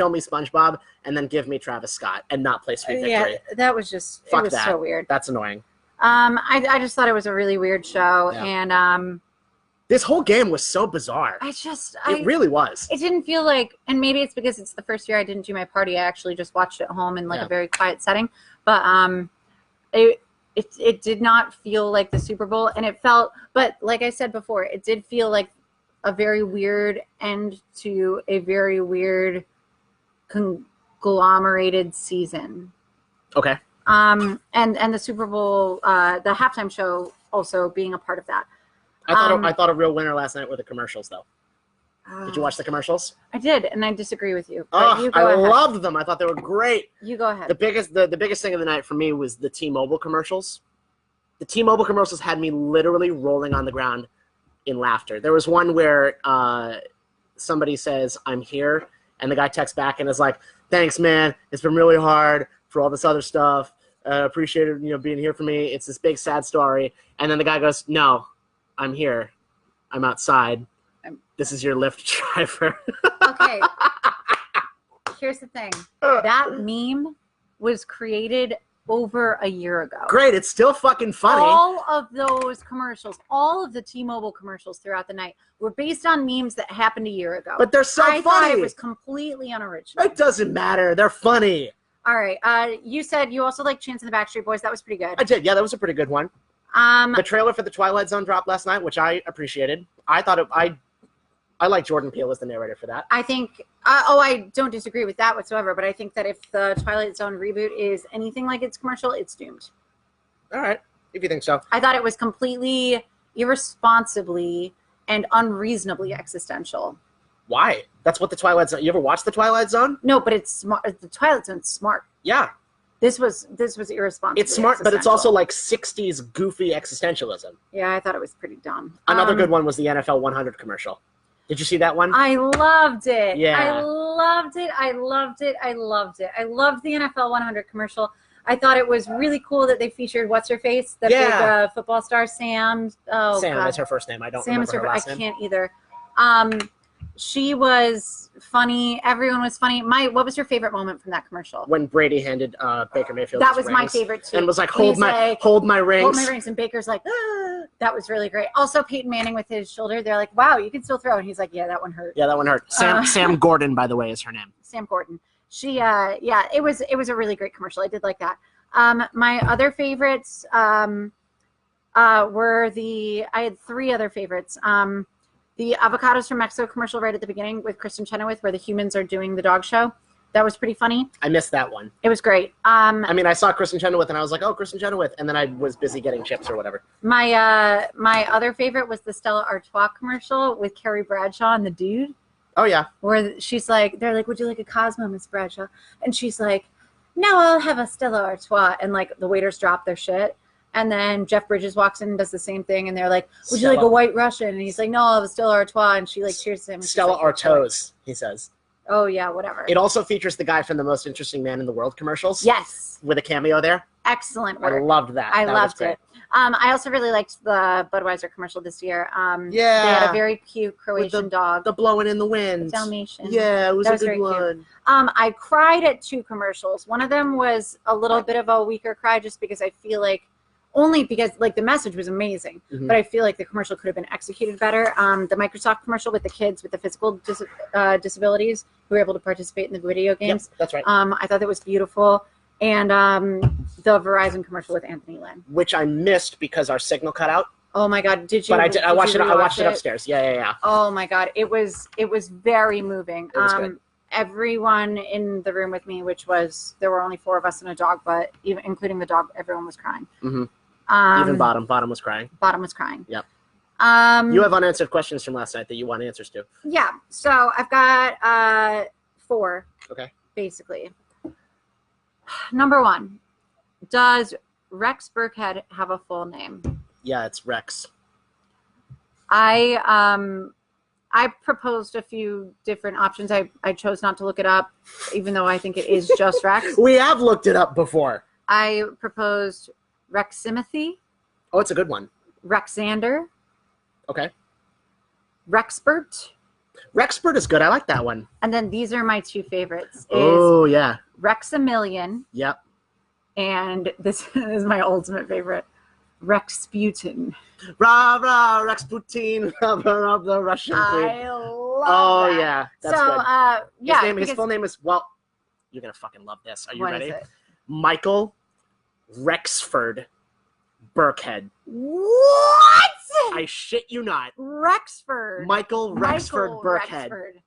S2: me SpongeBob and then give me Travis Scott and not play Sweet Victory.
S1: Yeah, that was just
S2: Fuck
S1: it was
S2: that.
S1: so weird.
S2: That's annoying.
S1: I just thought it was a really weird show,
S2: Yeah.
S1: and
S2: this whole game was so bizarre.
S1: It
S2: really was.
S1: It didn't feel like, and maybe it's because it's the first year I didn't do my party. I actually just watched it at home in like a very quiet setting, but it did not feel like the Super Bowl, and it felt, but like I said before, it did feel like a very weird end to a very weird conglomerated season.
S2: Okay.
S1: And the Super Bowl, the halftime show also being a part of that.
S2: I thought a real winner last night were the commercials, though. Did you watch the commercials?
S1: I did, and I disagree with you.
S2: Oh,
S1: you go
S2: I
S1: ahead.
S2: loved them. I thought they were great.
S1: You go ahead.
S2: The biggest thing of the night for me was the T-Mobile commercials. The T-Mobile commercials had me literally rolling on the ground in laughter. There was one where somebody says, "I'm here," and the guy texts back and is like, "Thanks, man. It's been really hard for all this other stuff. Appreciated, being here for me. It's this big sad story." And then the guy goes, "No, I'm here. I'm outside. This is your Lyft driver."
S1: Okay. Here's the thing. That meme was created over a year ago.
S2: Great. It's still fucking funny.
S1: All of those commercials, all of the T-Mobile commercials throughout the night were based on memes that happened a year ago.
S2: But they're so funny.
S1: I thought it was completely unoriginal.
S2: It doesn't matter. They're funny.
S1: All right. You said you also like Chance and the Backstreet Boys. That was pretty good.
S2: I did. Yeah, that was a pretty good one. The trailer for the Twilight Zone dropped last night, which I appreciated. I like Jordan Peele as the narrator for that.
S1: I think, I don't disagree with that whatsoever, but I think that if the Twilight Zone reboot is anything like its commercial, it's doomed.
S2: All right, if you think so.
S1: I thought it was completely irresponsibly and unreasonably existential.
S2: Why? That's what the Twilight Zone. You ever watch the Twilight Zone?
S1: No, but it's smart. The Twilight Zone's smart.
S2: Yeah.
S1: This was irresponsible.
S2: It's smart, but it's also like 60s goofy existentialism.
S1: Yeah, I thought it was pretty dumb.
S2: Another good one was the NFL 100 commercial. Did you see that one?
S1: I loved it.
S2: Yeah.
S1: I loved it. I loved it. I loved it. I loved the NFL 100 commercial. I thought it was really cool that they featured what's-her-face, the big football star, Sam. Oh,
S2: Sam
S1: God.
S2: is her first name. I don't
S1: Sam
S2: remember
S1: is
S2: her last name.
S1: I can't either. She was funny. Everyone was funny. What was your favorite moment from that commercial?
S2: When Brady handed Baker Mayfield
S1: That
S2: his
S1: was
S2: rings
S1: my favorite too.
S2: and was like, hold my rings.
S1: Hold my rings. And Baker's like, ah. That was really great. Also, Peyton Manning with his shoulder. They're like, wow, you can still throw. And he's like, yeah, that one hurt.
S2: Yeah, that one hurt. Sam Gordon, by the way, is her name.
S1: Sam Gordon. She, it was a really great commercial. I did like that. My other favorites were I had 3 other favorites. The Avocados from Mexico commercial right at the beginning with Kristen Chenoweth, where the humans are doing the dog show. That was pretty funny.
S2: I missed that one.
S1: It was great.
S2: I saw Kristen Chenoweth, and I was like, oh, Kristen Chenoweth. And then I was busy getting chips or whatever.
S1: My other favorite was the Stella Artois commercial with Carrie Bradshaw and the dude.
S2: Oh, yeah.
S1: Where she's like, they're like, would you like a Cosmo, Miss Bradshaw? And she's like, no, I'll have a Stella Artois. And, like, the waiters drop their shit. And then Jeff Bridges walks in and does the same thing, and they're like, "Would you
S2: Stella.
S1: like a White Russian?" And he's like, "No, I'll have a Stella Artois." And she like cheers to him. And she's
S2: Stella
S1: like,
S2: Artois, he says.
S1: Oh yeah, whatever.
S2: It also features the guy from the Most Interesting Man in the World commercials.
S1: Yes.
S2: With a cameo there.
S1: Excellent
S2: I
S1: work.
S2: loved that.
S1: I
S2: That was
S1: loved
S2: great.
S1: it. I also really liked the Budweiser commercial this year. They
S2: Yeah.
S1: had a very cute Croatian dog.
S2: The blowing in the wind.
S1: Dalmatian.
S2: Yeah, it was
S1: That
S2: a
S1: was
S2: good
S1: very
S2: one.
S1: cute. I cried at 2 commercials. One of them was a little bit of a weaker cry just because I feel like, only because like the message was amazing,
S2: Mhm.
S1: but I feel like the commercial could have been executed better. The Microsoft commercial with the kids with the physical disabilities who were able to participate in the video games.
S2: Yep, that's right.
S1: I thought that was beautiful. And the Verizon commerciul with Anthony Lynn.
S2: Which I missed because our signal cut out.
S1: Oh my God! Did you?
S2: But I did. I
S1: did
S2: watched
S1: you
S2: it. I watched
S1: rewatch
S2: it upstairs. Yeah.
S1: Oh my God! It was very moving.
S2: It was good.
S1: Everyone in the room with me, which was there were only 4 of us and a dog, but even including the dog, everyone was crying.
S2: Mm-hmm. Even Bottom was crying.
S1: Bottom was crying.
S2: Yep.
S1: You
S2: You have unanswered questions from last night that you want answers to.
S1: Yeah. So I've got 4.
S2: Okay.
S1: Basically. Number 1, does Rex Burkhead have a full name?
S2: Yeah, it's Rex.
S1: I proposed a few different options. I chose not to look it up, even though I think it is just Rex.
S2: We have looked it up before.
S1: I proposed Reximothy,
S2: Oh, it's a good one.
S1: Rexander,
S2: Okay.
S1: Rexpert,
S2: Rexpert is good. I like that one.
S1: and then these are my 2 favorites. Is
S2: Oh, yeah.
S1: Rexamillion,
S2: Yep.
S1: and this is my ultimate favorite, Rexputin.
S2: Rah, rah, Rasputin, lover of the Russian queen.
S1: I love
S2: Oh,
S1: that.
S2: yeah. That's
S1: so,
S2: good.
S1: yeah.
S2: His full name is, well, you're going to fucking love this. Are you
S1: What
S2: ready?
S1: is it?
S2: Michael Rexford Burkhead.
S1: What?
S2: I shit you not.
S1: Rexford.
S2: Michael Rexford Burkhead.
S1: Rexford.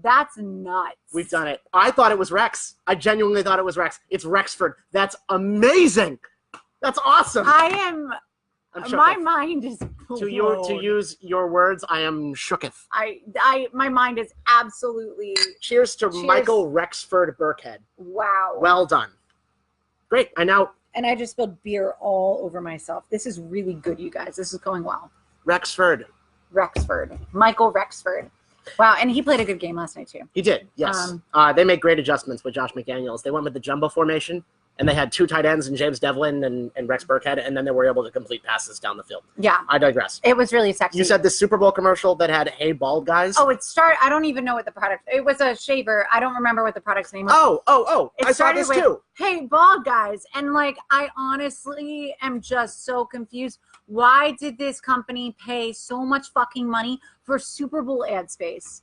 S1: That's nuts.
S2: We've done it. I thought it was Rex. I genuinely thought it was Rex. It's Rexford. That's amazing. That's awesome.
S1: I am.
S2: I'm
S1: My
S2: shooketh.
S1: mind is
S2: To
S1: blown.
S2: use your words, I am shooketh.
S1: My mind is absolutely
S2: Cheers to
S1: Cheers.
S2: Michael Rexford Burkhead.
S1: wow.
S2: Well done. Great.
S1: And I just spilled beer all over myself. This is really good, you guys. This is going well.
S2: Rexford.
S1: Rexford. Michael Rexford. Wow, and he played a good game last night too.
S2: He did, yes. They made great adjustments with Josh McDaniels. They went with the jumbo formation, and they had 2 tight ends in James Devlin and Rex Burkhead, and then they were able to complete passes down the field.
S1: Yeah.
S2: I digress.
S1: It was really sexy.
S2: You said this Super Bowl commercial that had "Hey Bald Guys."
S1: Oh, I don't even know what the product. It was a shaver. I don't remember what the product's name was.
S2: Oh!
S1: It
S2: I saw
S1: started
S2: this
S1: with,
S2: too.
S1: Hey, bald guys. And like, I honestly am just so confused. Why did this company pay so much fucking money for Super Bowl ad space?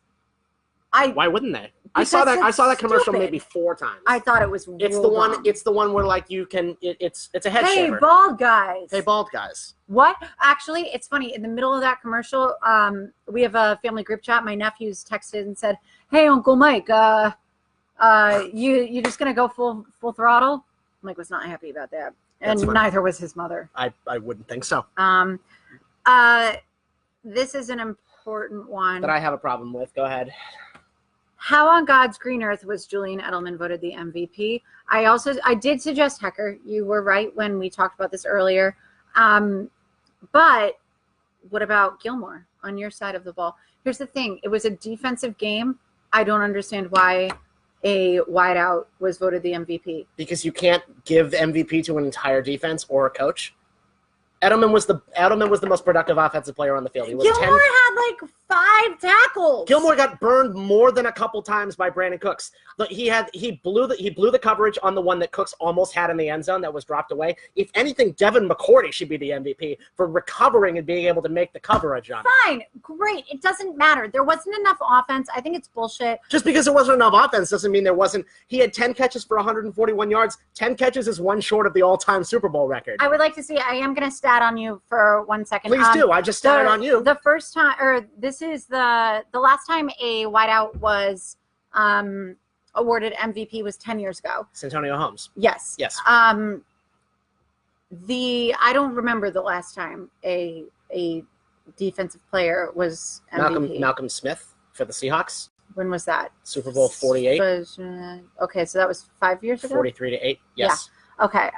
S2: Why wouldn't they? I saw that commercial
S1: stupid.
S2: maybe 4 times.
S1: I thought it was real
S2: It's the one.
S1: dumb.
S2: It's the one where like you can. It's a head
S1: Hey,
S2: shaver.
S1: bald guys.
S2: Hey, bald guys.
S1: What? Actually, it's funny. In the middle of that commercial, we have a family group chat. My nephews texted and said, "Hey, Uncle Mike, you just gonna go full throttle?" Mike was not happy about that, and
S2: That's funny.
S1: neither was his mother.
S2: I wouldn't think so.
S1: This is an important one.
S2: That I have a problem with. Go ahead.
S1: How on God's green earth was Julian Edelman voted the MVP? I did suggest Hecker. You were right when we talked about this earlier. But what about Gilmore on your side of the ball? Here's the thing. It was a defensive game. I don't understand why a wideout was voted the MVP.
S2: Because you can't give MVP to an entire defense or a coach. Edelman was the most productive offensive player on the field. He was
S1: Gilmore had like 5 tackles.
S2: Gilmore got burned more than a couple times by Brandon Cooks. Look, he blew the coverage on the one that Cooks almost had in the end zone that was dropped away. If anything, Devin McCourty should be the MVP for recovering and being able to make the coverage on it.
S1: Fine, great. It doesn't matter. There wasn't enough offense. I think it's bullshit.
S2: Just because there wasn't enough offense doesn't mean there wasn't. He had 10 catches for 141 yards. 10 catches is one short of the all-time Super Bowl record.
S1: I would like to see. I am going to stat on you for 1 second.
S2: Please do. I just started on you.
S1: The first time, or this is the last time a wideout was awarded MVP was 10 years ago.
S2: Santonio Holmes.
S1: Yes.
S2: Yes.
S1: I don't remember the last time a defensive player was MVP.
S2: Malcolm Smith for the Seahawks.
S1: When was that?
S2: Super Bowl 48.
S1: Okay, so that was 5 years ago.
S2: 43-8. Yes.
S1: Okay.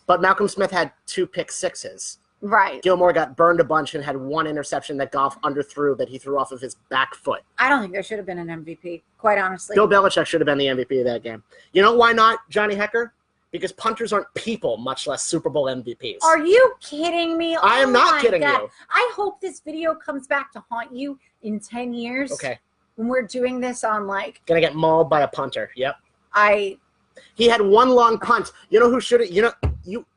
S2: But Malcolm Smith had 2 pick sixes.
S1: Right.
S2: Gilmore got burned a bunch and had 1 interception that Goff underthrew that he threw off of his back foot.
S1: I don't think there should have been an MVP, quite honestly.
S2: Bill Belichick should have been the MVP of that game. You know why not, Johnny Hecker? Because punters aren't people, much less Super Bowl MVPs.
S1: Are you kidding me?
S2: I am not kidding you.
S1: I hope this video comes back to haunt you in 10 years.
S2: Okay.
S1: When we're doing this on like...
S2: Gonna get mauled by a punter. Yep.
S1: He
S2: had 1 long punt. You know who should have...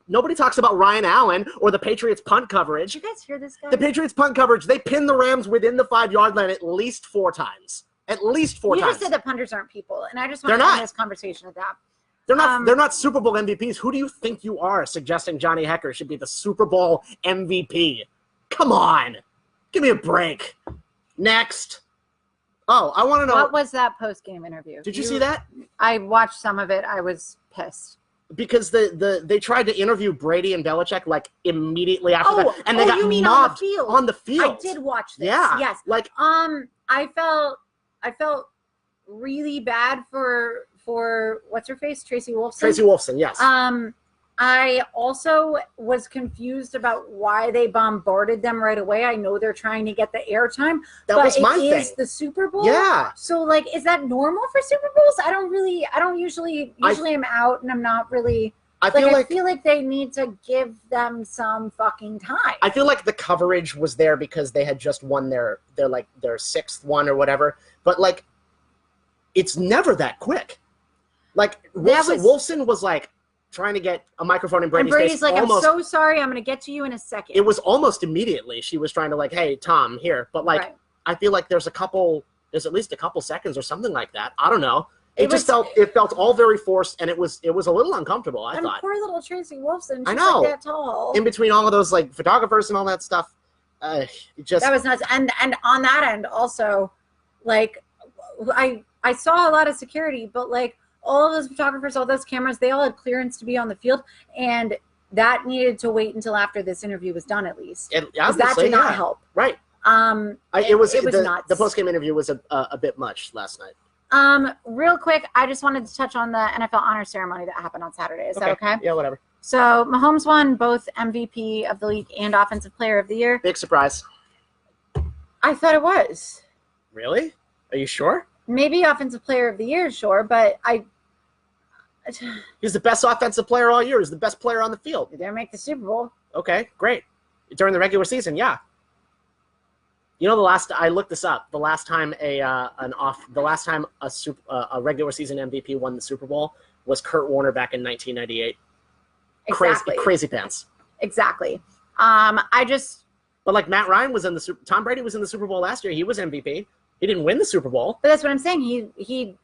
S2: Nobody talks about Ryan Allen or the Patriots punt coverage.
S1: Did you guys hear this guy?
S2: The Patriots punt coverage, they pinned the Rams within the 5-yard line at least 4 times. At least 4 times.
S1: You just said that punters aren't people, and I just want to end this conversation with that.
S2: They're not Super Bowl MVPs. Who do you think you are suggesting Johnny Hecker should be the Super Bowl MVP? Come on. Give me a break. Next. Oh, I want to know.
S1: What was that post-game interview?
S2: Did you see that?
S1: I watched some of it. I was pissed.
S2: Because they tried to interview Brady and Belichick like immediately after that, and they got
S1: you mean
S2: mobbed
S1: on
S2: the field.
S1: I did watch this.
S2: Yeah,
S1: yes.
S2: Like
S1: I felt really bad for what's her face, Tracy Wolfson.
S2: Tracy Wolfson, yes.
S1: I also was confused about why they bombarded them right away. I know they're trying to get the airtime,
S2: that was my thing.
S1: It is the Super Bowl.
S2: Yeah.
S1: So like, is that normal for Super Bowls? I don't usually I'm out and I'm not really. I feel like they need to give them some fucking time.
S2: I feel like the coverage was there because they had just won their 6th one or whatever. But like, it's never that quick. Like Wolfson was like trying to get a microphone in Brady's face.
S1: And Brady's like, I'm so sorry. I'm going to get to you in a second.
S2: It was almost immediately. She was trying to like, hey, Tom, here. But like, right. I feel like there's at least a couple seconds or something like that. I don't know. It felt all very forced, and it was a little uncomfortable, I thought.
S1: Poor little Tracy Wolfson. She's
S2: I know.
S1: Like that tall.
S2: In between all of those like photographers and all that stuff. That
S1: was nuts. And on that end also, like, I saw a lot of security, but like, all of those photographers, all those cameras, they all had clearance to be on the field, and that needed to wait until after this interview was done, at least. Because that did not help.
S2: Right. It was nuts. The post-game interview was a bit much last night.
S1: Real quick, I just wanted to touch on the NFL honor ceremony that happened on Saturday. Is that okay?
S2: Yeah, whatever.
S1: So Mahomes won both MVP of the league and Offensive Player of the Year.
S2: Big surprise.
S1: I thought it was.
S2: Really? Are you sure?
S1: Maybe Offensive Player of the Year, sure, but
S2: he's the best offensive player all year. He's the best player on the field.
S1: He didn't make the Super Bowl.
S2: Okay, great. During the regular season, yeah. You know, I looked this up. The last time a regular season MVP won the Super Bowl was Kurt Warner back in 1998.
S1: Exactly.
S2: Crazy pants.
S1: Exactly.
S2: But like Matt Ryan was in Tom Brady was in the Super Bowl last year. He was MVP. He didn't win the Super Bowl.
S1: But that's what I'm saying. He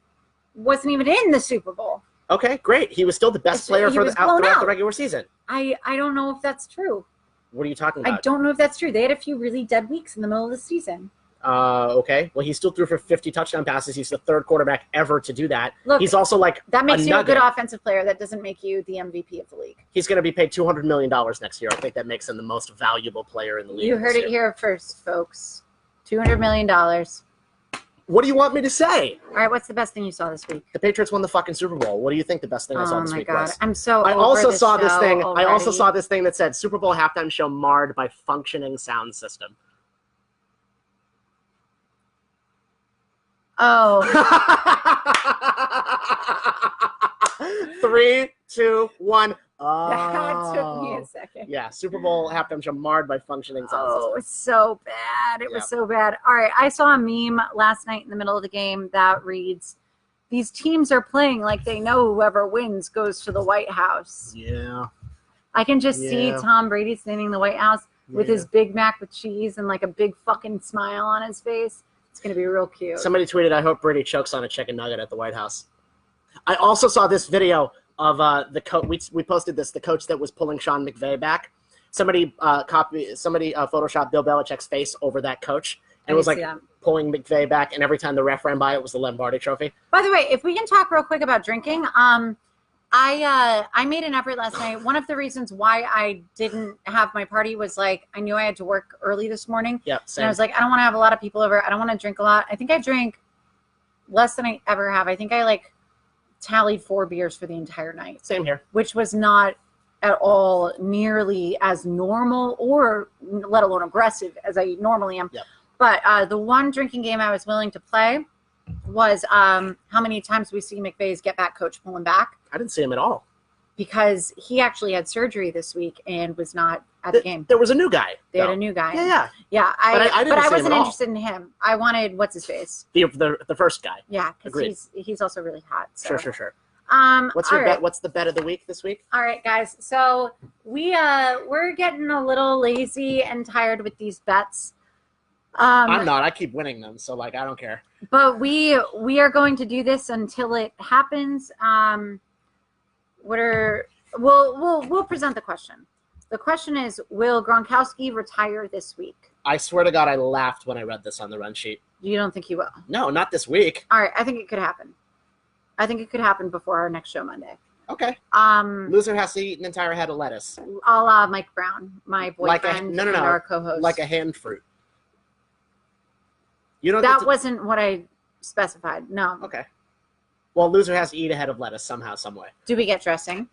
S1: wasn't even in the Super Bowl.
S2: Okay, great. He was still the best player throughout the regular season.
S1: I don't know if that's true.
S2: What are you talking about?
S1: I don't know if that's true. They had a few really dead weeks in the middle of the season.
S2: Okay. Well, he still threw for 50 touchdown passes. He's the 3rd quarterback ever to do that.
S1: Look,
S2: he's also like
S1: that makes you a good offensive player. That doesn't make you the MVP of the league.
S2: He's going to be paid $200 million next year. I think that makes him the most valuable player in the league.
S1: You heard it here first, folks. $200 million.
S2: What do you want me to say?
S1: All right, what's the best thing you saw this week?
S2: The Patriots won the fucking Super Bowl. What do you think the best thing I saw this week was?
S1: I'm so
S2: I also saw this thing. I also saw this thing that said Super Bowl halftime show marred by functioning sound system.
S1: Oh.
S2: 3, 2, 1. Oh.
S1: That took me a second.
S2: Yeah, Super Bowl halftime show marred by functioning sound system.
S1: Oh, it's so bad. It was so bad. All right, I saw a meme last night in the middle of the game that reads, "These teams are playing like they know whoever wins goes to the White House."
S2: Yeah.
S1: I can just see Tom Brady standing in the White House with his Big Mac with cheese and like a big fucking smile on his face. It's going to be real cute.
S2: Somebody tweeted, "I hope Brady chokes on a chicken nugget at the White House." I also saw this video of the coach. We posted this. The coach that was pulling Sean McVay back. Somebody photoshopped Bill Belichick's face over that coach, and it was like pulling McVay back. And every time the ref ran by, it was the Lombardi Trophy.
S1: By the way, if we can talk real quick about drinking, I made an effort last night. One of the reasons why I didn't have my party was like I knew I had to work early this morning.
S2: Yep. Same.
S1: And I was like, I don't want to have a lot of people over. I don't want to drink a lot. I think I drank less than I ever have. I think I like tallied 4 beers for the entire night,
S2: Same here.
S1: which was not at all nearly as normal or let alone aggressive as I normally am.
S2: Yep.
S1: But the one drinking game I was willing to play was how many times we see McVay's get back coach pulling back,
S2: I didn't see him at all.
S1: because he actually had surgery this week and was not at the game.
S2: There was a new guy.
S1: They had a new guy.
S2: Yeah.
S1: Yeah,
S2: I didn't
S1: but I
S2: see him
S1: wasn't
S2: at all.
S1: interested in him. I wanted what's his face.
S2: The first guy.
S1: Yeah, because
S2: Agreed.
S1: he's also really hot. So.
S2: Sure.
S1: What's
S2: What's your bet? What's the bet of the week this week?
S1: All right, guys. So we're getting a little lazy and tired with these bets.
S2: I'm not. I keep winning them, so like I don't care.
S1: But we are going to do this until it happens. We'll present the question. The question is, will Gronkowski retire this week?
S2: I swear to God, I laughed when I read this on the run sheet.
S1: You don't think he will?
S2: No, not this week.
S1: All right, I think it could happen. I think it could happen before our next show Monday.
S2: Okay. Loser has to eat an entire head of lettuce.
S1: A la Mike Brown, my boyfriend, and our co-host.
S2: Like a hand fruit. You know
S1: that wasn't what I specified. No.
S2: Okay. Well, loser has to eat a head of lettuce somehow, some way.
S1: Do we get dressing?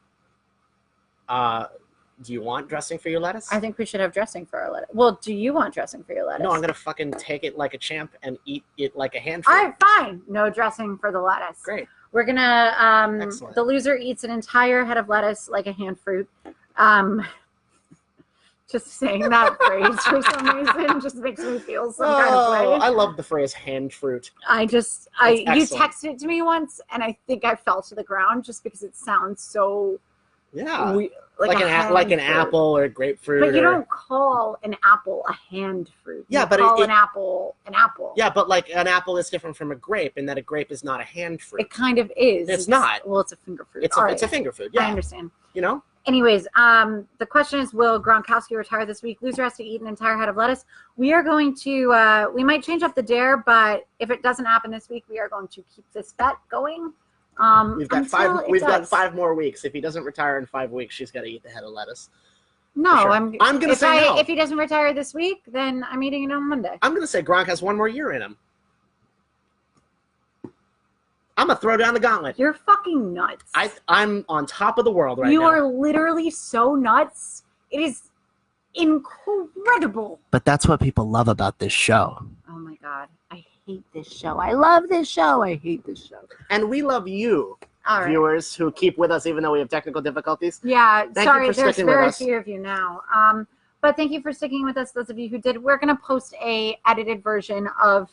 S2: Do you want dressing for your lettuce?
S1: I think we should have dressing for our lettuce. Well, do you want dressing for your lettuce?
S2: No, I'm gonna fucking take it like a champ and eat it like a hand fruit.
S1: All right, fine. No dressing for the lettuce.
S2: Great.
S1: We're gonna
S2: Excellent.
S1: The loser eats an entire head of lettuce like a hand fruit. Just saying that phrase for some reason just makes me feel some kind of way.
S2: I love the phrase hand fruit.
S1: You
S2: excellent.
S1: texted it to me once, and I think I fell to the ground just because it sounds so like
S2: an apple or a grapefruit.
S1: But you don't call an apple a hand fruit.
S2: Yeah,
S1: you
S2: but
S1: call an apple an apple.
S2: Yeah, but like an apple is different from a grape in that a grape is not a hand fruit.
S1: It kind of is.
S2: It's not.
S1: Well, it's a finger fruit.
S2: It's a finger food. Yeah,
S1: I understand.
S2: You know.
S1: Anyways, the question is, will Gronkowski retire this week? Loser has to eat an entire head of lettuce. We are going to, we might change up the dare, but if it doesn't happen this week, we are going to keep this bet going.
S2: We've got five more weeks. If he doesn't retire in 5 weeks, she's got to eat the head of lettuce.
S1: No,
S2: sure.
S1: I'm
S2: going to say no.
S1: If he doesn't retire this week, then I'm eating it on Monday.
S2: I'm going to say Gronk has one more year in him. I'm going to throw down the gauntlet.
S1: You're fucking nuts.
S2: I'm on top of the world right now.
S1: You are literally so nuts. It is incredible.
S2: But that's what people love about this show.
S1: Oh my God. I hate this show. I love this show. I hate this show.
S2: And we love you, viewers, who keep with us even though we have technical difficulties.
S1: Yeah,
S2: Sorry,
S1: there's very few of you now. But thank you for sticking with us, those of you who did. We're going to post a edited version of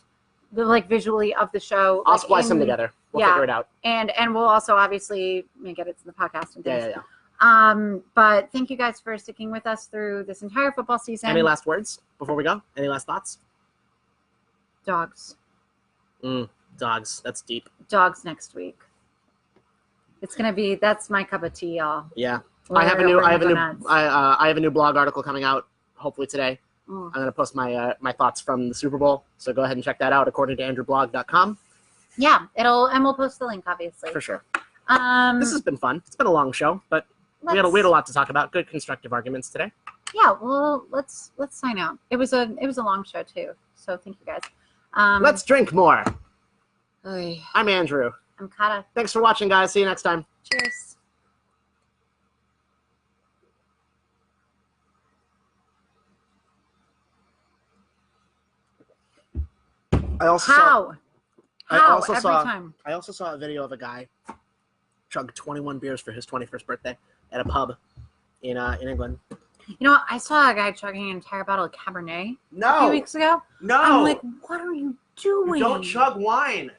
S1: the visually of the show.
S2: I'll splice them together. We'll figure it out.
S1: And we'll also obviously get it to the podcast and things.
S2: Yeah.
S1: But thank you guys for sticking with us through this entire football season.
S2: Any last words before we go? Any last thoughts?
S1: Dogs.
S2: Dogs. That's deep.
S1: Dogs next week. It's gonna be. That's my cup of tea, y'all.
S2: Yeah. I have a new blog article coming out hopefully today. I'm gonna post my my thoughts from the Super Bowl. So go ahead and check that out according to andrewblog.com.
S1: Yeah, and we'll post the link obviously.
S2: For sure. This has been fun. It's been a long show, but we had a lot to talk about. Good constructive arguments today.
S1: Yeah, well, let's sign out. It was a long show too. So thank you guys.
S2: Let's drink more.
S1: Oy.
S2: I'm Andrew.
S1: I'm Kata.
S2: Thanks for watching, guys. See you next time.
S1: Cheers.
S2: I also saw a video of a guy chug 21 beers for his 21st birthday at a pub in England.
S1: You know, I saw a guy chugging an entire bottle of Cabernet a few weeks ago.
S2: No.
S1: I'm like, what are you doing?
S2: You don't chug wine.